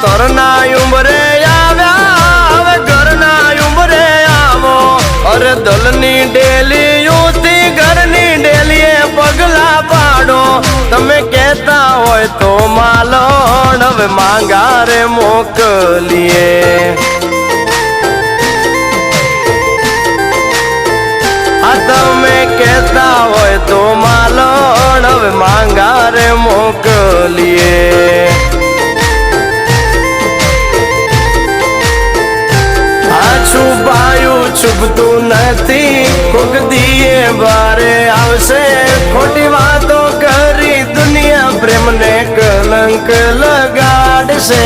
તરના ઉંબરે આવ્યા હવે ઘરના ઉંબરે આવો અરે દલની ડેલીઓથી ઘરની ડેલીએ પગલા પાડો તમે કહેતા હોય તો માલણ હવે માંગારે મોકલીએ તમે કહેતા હોય તો માલણ હવે માંગારે મોકલીએ છુપાયું છુપતું નથી કોક દીએ બારે આવશે ખોટી વાતો કરી દુનિયા પ્રેમને કલંક લગાડશે